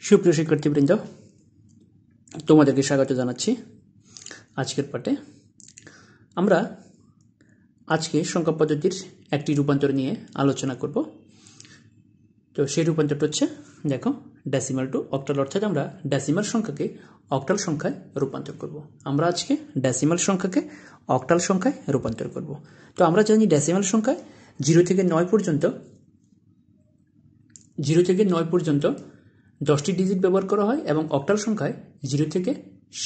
সুপ্রিয় শিক্ষার্থীবৃন্দ, তোমাদেরকে স্বাগত জানাচ্ছি। আজকের পাঠে আমরা আজকে সংখ্যা পদ্ধতির একটি রূপান্তর নিয়ে আলোচনা করব। তো সেই রূপান্তরটা হচ্ছে, দেখো, ডেসিমাল টু অক্টাল, অর্থাৎ আমরা ডেসিমাল সংখ্যাকে অক্টাল সংখ্যায় রূপান্তর করব। আমরা আজকে ডেসিমাল সংখ্যাকে অক্টাল সংখ্যায় রূপান্তর করব। তো আমরা জানি ডেসিমাল সংখ্যায় 0 থেকে 9 পর্যন্ত 10টি ডিজিট ব্যবহার করা হয় এবং অক্টাল সংখ্যায় 0 থেকে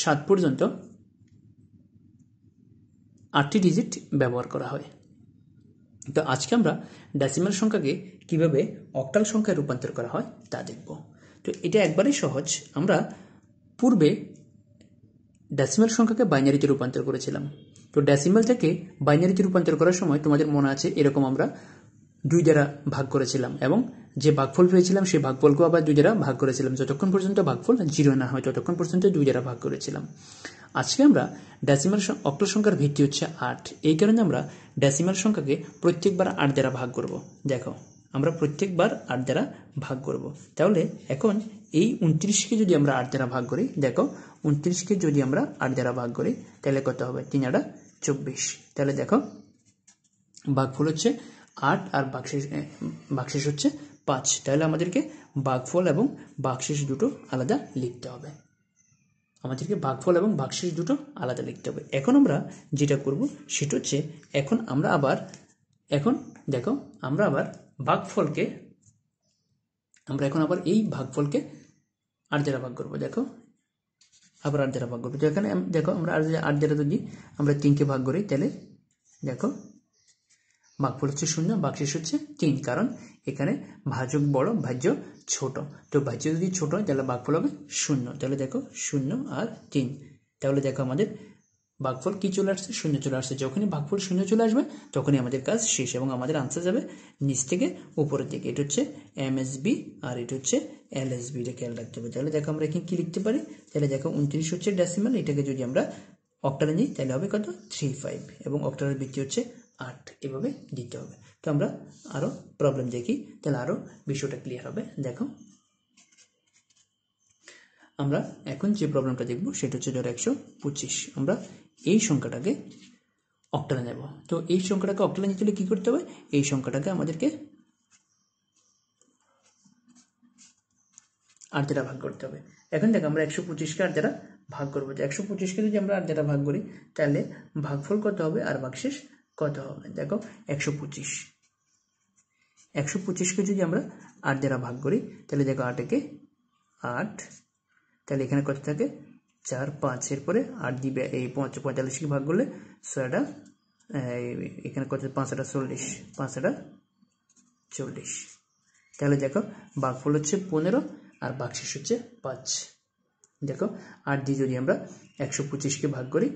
7 পর্যন্ত 8টি ডিজিট ব্যবহার করা হয়। তো আজকে আমরা ডেসিমাল সংখ্যাকে কিভাবে অক্টাল সংখ্যায় রূপান্তর করা হয় তা দেখব। তো এটা একবারেই সহজ। আমরা পূর্বে ডেসিমাল সংখ্যাকে বাইনারিতে রূপান্তর করেছিলাম। তো ডেসিমাল থেকে বাইনারিতে রূপান্তর করার সময় তোমাদের মনে আছে, এরকম আমরা 2 দ্বারা ভাগ করেছিলাম এবং যে ভাগফল পেয়েছিলাম সেই ভাগফলকেও আবার 2 দ্বারা ভাগ করেছিলাম। যতক্ষণ পর্যন্ত ভাগফল 0 না হয় ততক্ষণ পর্যন্ত 2 দ্বারা ভাগ করেছিলাম। আজকে আমরা ডেসিমাল অক্টাল সংখ্যার ভিত্তি হচ্ছে 8। এই কারণে আমরা ডেসিমাল সংখ্যাকে প্রত্যেকবার 8 দ্বারা ভাগ করব। দেখো, আমরা প্রত্যেকবার 8 দ্বারা ভাগ করব। তাহলে এখন এই 29কে যদি আমরা 8 দ্বারা ভাগ করি, দেখো 29কে যদি আমরা 8 দ্বারা ভাগ করি তাহলে কত হবে? 3 8 24। তাহলে দেখো ভাগফল হচ্ছে 8 আর ভাগশেষ হচ্ছে 5। তাহলে আমাদেরকে ভাগফল এবং ভাগশেষ দুটো আলাদা লিখতে হবে। এখন আমরা যেটা করব সেটা হচ্ছে, এখন আমরা আবার ভাগফলকে এই ভাগফলকে 8 দ্বারা ভাগ করবো। দেখো, আবার 8 দ্বারা ভাগ করবো। তো এখানে দেখো, আমরা 8 দ্বারা যদি আমরা 3কে ভাগ করি তাহলে দেখো ভাগফল হচ্ছে 0, ভাগশেষ হচ্ছে 3। কারণ এখানে ভাজক বড়, ভাজ্য ছোট। তো ভাজ্য যদি ছোট হয় তাহলে ভাগফল হবে 0। তাহলে দেখো 0 আর 3। তাহলে দেখো আমাদের ভাগফল কি চলে আসছে? 0 চলে আসছে। যখনই ভাগফল 0 চলে আসবে তখনই আমাদের কাজ শেষ এবং আমাদের আনসার যাবে নিচ থেকে উপরের দিকে। এটা হচ্ছে এমএসবি আর এটা হচ্ছে এলএসবি, এটা খেয়াল রাখতে হবে। তাহলে দেখো আমরা এখানে কি লিখতে পারি? তাহলে দেখো 29 হচ্ছে ডেসিমাল, এটাকে যদি আমরা অক্টালে নিই তাহলে হবে কত? 35 এবং অক্টালের ভিত্তি হচ্ছে 8। এভাবে দিতে হবে। তো আমরা আরো প্রবলেম দেখি, তাহলে আরো বিষয়টা ক্লিয়ার হবে। দেখো, আমরা এখন যে প্রবলেমটা দেখব সেটা হচ্ছে ধরো 125। আমরা এই সংখ্যাটাকে অক্টালে নেব। তো এই সংখ্যাটাকে অক্টালে নিতে হলে কি করতে হবে? এই সংখ্যাটাকে আমাদেরকে 8 দ্বারা ভাগ করতে হবে। এখন দেখো আমরা 125কে 8 দ্বারা ভাগ করবো। তো 125কে যদি আমরা 8 দ্বারা ভাগ করি তাহলে ভাগফল কত হবে আর ভাগশেষ কত হবে? দেখো 125কে যদি আমরা 8 দ্বারা ভাগ করি তাহলে দেখো 8 একে 8, তাহলে এখানে কত থাকে? 4 5, এরপরে 8 দিবে এই 45কে ভাগ করলে 6টা, এখানে কত? 5 8 40, 5 8 40। তাহলে দেখো ভাগফল হচ্ছে 15 আর ভাগশেষ হচ্ছে 5। দেখো 8 দিয়ে যদি আমরা 125কে ভাগ করি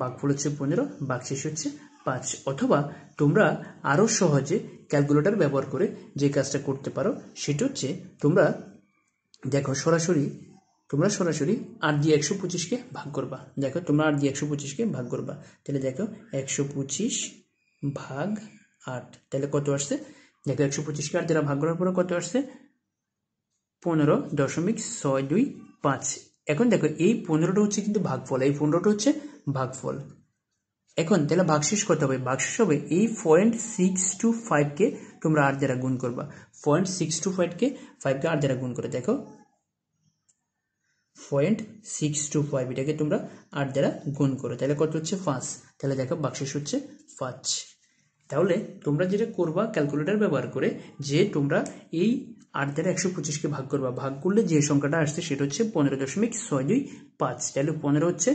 ভাগফল হচ্ছে 15, ভাগশেষ হচ্ছে 5। অথবা তোমরা আরো সহজে ক্যালকুলেটর ব্যবহার করে যে কাজটা করতে পারো সেটা হচ্ছে, তোমরা দেখো সরাসরি 8 দিয়ে 125কে ভাগ করবা। দেখো তোমরা 8 দিয়ে 125কে ভাগ করবা, তাহলে দেখো 125 ভাগ 8, তাহলে কত আসছে? দেখো 125কে 8 দ্বারা ভাগ করার পরে কত আসছে? 15.625। এখন দেখো এই 15টা হচ্ছে কিন্তু ভাগফল, এই 15টা হচ্ছে ভাগফল। এখন তাহলে ভাগশেষ কত হবে? ভাগশেষ হবে এই 0.625কে তোমরা 8 দ্বারা গুণ করবা। 0.625কে 5কে 8 দ্বারা গুণ করে দেখো 0.625, এটাকে তোমরা 8 দ্বারা গুণ করো, তাহলে কত হচ্ছে? 5। তাহলে দেখো ভাগশেষ হচ্ছে 5। তাহলে তোমরা যেটা করবা ক্যালকুলেটর ব্যবহার করে, যে তোমরা এই 8 দ্বারা 125কে ভাগ করবা, ভাগ করলে যে সংখ্যাটা আসছে সেটা হচ্ছে 15.625। তাহলে 15 হচ্ছে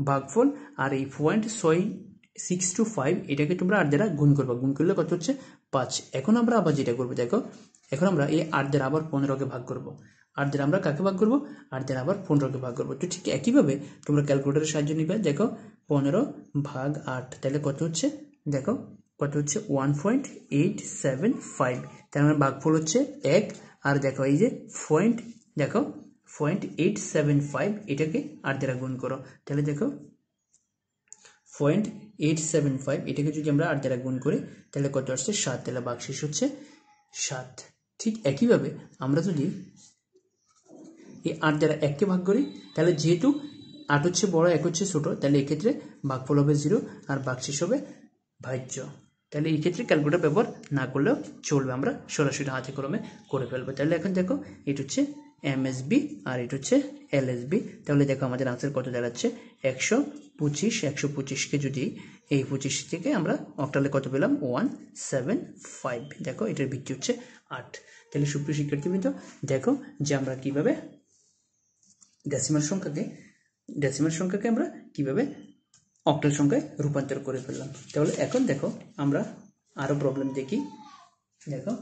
ভাগফল আর এই 0.625 এটাকে তোমরা 8 দ্বারা গুণ করবা, গুণ করলে কত হচ্ছে? 5। এখন আমরা আবার যেটা করবো, দেখো এখন আমরা এই 8 দ্বারা আবার 15কে ভাগ করবো। 8 দ্বারা আমরা কাকে ভাগ করবো? 8 দ্বারা আবার 15কে ভাগ করবো। তো ঠিক একইভাবে তোমরা ক্যালকুলেটরের সাহায্য নিবে। দেখো 15 ভাগ 8, তাহলে কত হচ্ছে? দেখো কত হচ্ছে? 1.875। তার মানে ভাগফল হচ্ছে 1। আর দেখো এই যে দেখো 0.875, এটাকে 8 দ্বারা গুণ করো, তাহলে দেখো 0.875, এটাকে যদি আমরা 8 দ্বারা গুণ করি তাহলে কত আসছে? 7। তাহলে ভাগশেষ হচ্ছে 7। ঠিক একইভাবে আমরা যদি এই 8 দ্বারা 1কে ভাগ করি, তাহলে যেহেতু 8 হচ্ছে বড় 1 হচ্ছে ছোট, তাহলে এক্ষেত্রে ভাগফল হবে 0 আর ভাগশেষ হবে ভাজ্য। তাহলে এই ক্ষেত্রে ক্যালকুলেটর ব্যবহার না করলেও চলবে, আমরা সরাসরি হাতে কলমে করে ফেলবো। তাহলে এখন দেখো এটা হচ্ছে এমএসবি আর এটা হচ্ছে এলএসবি। তাহলে দেখো আমাদের আনসার কত দাঁড়াচ্ছে 125। 125কে যদি এই 25 থেকে আমরা অক্টালে কত পেলাম 175। দেখো এটার ভিত্তি হচ্ছে 8। তাহলে সুপ্রিয় শিক্ষার্থীবৃন্দ দেখো যে আমরা কিভাবে ডেসিমাল সংখ্যাকে আমরা কিভাবে অক্টাল সংখ্যায় রূপান্তর করে ফেললাম। তাহলে এখন দেখো আমরা আরো প্রবলেম দেখি। দেখো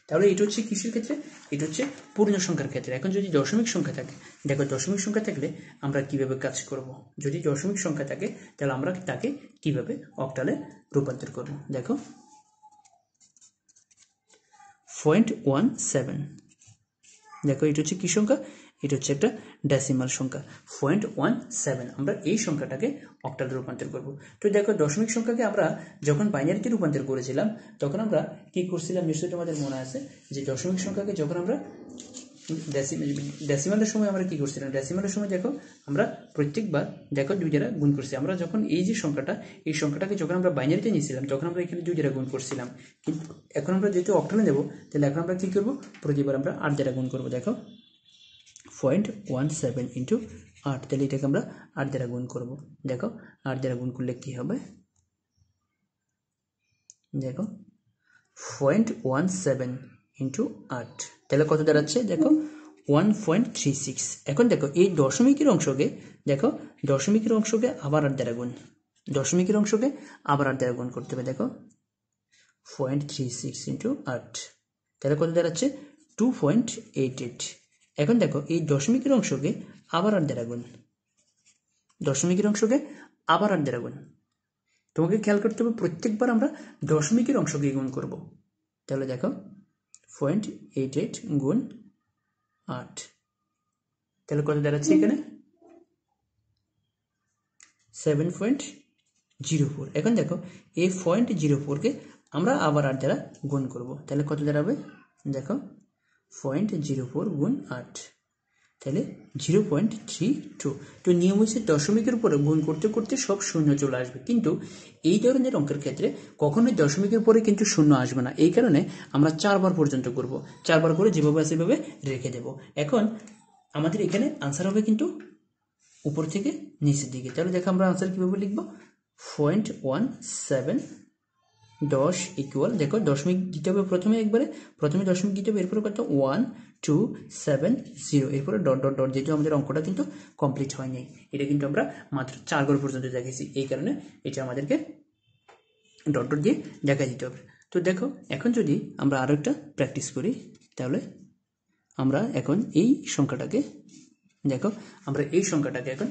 তাহলে এটা হচ্ছে কিসের ক্ষেত্রে, এটা হচ্ছে পূর্ণ সংখ্যার ক্ষেত্রে। এখন যদি দশমিক সংখ্যা থাকে, দেখো দশমিক সংখ্যা থাকলে আমরা কিভাবে কাজ করব। যদি দশমিক সংখ্যা থাকে তাহলে আমরা তাকে কিভাবে অক্টালে রূপান্তর করব। দেখো 0.17, দেখো এটা হচ্ছে কি সংখ্যা, এটা হচ্ছে একটা ডেসিমাল সংখ্যা 0.17। আমরা এই সংখ্যাটাকে অক্টালে রূপান্তর করব। তো দেখো দশমিক সংখ্যাকে আমরা যখন বাইনারিতে রূপান্তর করেছিলাম তখন আমরা কি করছিলাম নিশ্চয়ই তোমাদের মনে আছে, যে দশমিক সংখ্যাকে যখন আমরা ডেসিমালের সময় আমরা কি করছিলাম, ডেসিমালের সময় দেখো আমরা প্রত্যেকবার দেখো 2 দ্বারা গুণ করছি। আমরা যখন এই যে সংখ্যাটা, এই সংখ্যাটাকে যখন আমরা বাইনারিতে নিয়েছিলাম তখন আমরা এখানে 2 দ্বারা গুণ করছিলাম, কিন্তু এখন আমরা যেহেতু অক্টালে নেব তাহলে এখন আমরা কি করব, প্রতিবার আমরা 8 দ্বারা গুণ করব। দেখো 0.17 ইন্টু 8, তাহলে এটাকে আমরা 8 দ্বারা গুণ করব। দেখো 8 দ্বারা গুণ করলে কি হবে, দেখো 0.17 ইন্টু 8, তাহলে কত দাঁড়াচ্ছে দেখো 1.36। এখন দেখো এই দশমিকের অংশকে, দেখো দশমিকের অংশকে আবার 8 দ্বারা গুণ, দশমিকের অংশকে আবার 8 দ্বারা গুণ করতে হবে। দেখো 0.36 ইন্টু 8, তাহলে কত দাঁড়াচ্ছে 2.88। এখন দেখো এই দশমিকের অংশকে আবার 8 দ্বারা গুণ, দশমিকের অংশকে আবার 8 দ্বারা গুণ। তোমাকে খেয়াল করতে হবে প্রত্যেকবার আমরা দশমিকের অংশকে গুণ করব। তাহলে দেখো 0.88 গুণ 8, তাহলে কত দাঁড়াচ্ছে এখানে 7.04। এখন দেখো এই 0.04কে আমরা আবার 8 দ্বারা গুণ করব, তাহলে কত দাঁড়াবে দেখো 0.04 গুণ 8, তাহলে 0.32। তো নিয়ম হচ্ছে দশমিকের উপরে গুণ করতে করতে সব শূন্য চলে আসবে, কিন্তু এই ধরনের অঙ্কের ক্ষেত্রে কখনোই দশমিকের পরে কিন্তু শূন্য আসবে না। এই কারণে আমরা 4 বার পর্যন্ত করব, 4 বার করে যেভাবে আছে সেভাবে রেখে দেব। এখন আমাদের এখানে আনসার হবে কিন্তু উপর থেকে নিচের দিকে। তাহলে দেখো আমরা আনসার কিভাবে লিখব, 0.17 10 ইকুয়াল, দেখো দশমিক দিতে হবে প্রথমে দশমিক দিতে হবে, এরপরে কত 1270, এরপরে ডট ডট ডট, যেহেতু আমাদের অঙ্কটা কিন্তু কমপ্লিট হয়নি, এটা কিন্তু আমরা মাত্র 4 ঘর পর্যন্ত দেখেছি, এই কারণে এটা আমাদেরকে ডট ডট দিয়ে দেখা দিতে হবে। তো দেখো এখন যদি আমরা আরো একটা প্র্যাকটিস করি, তাহলে আমরা এখন এই সংখ্যাটাকে, দেখো আমরা এই সংখ্যাটাকে এখন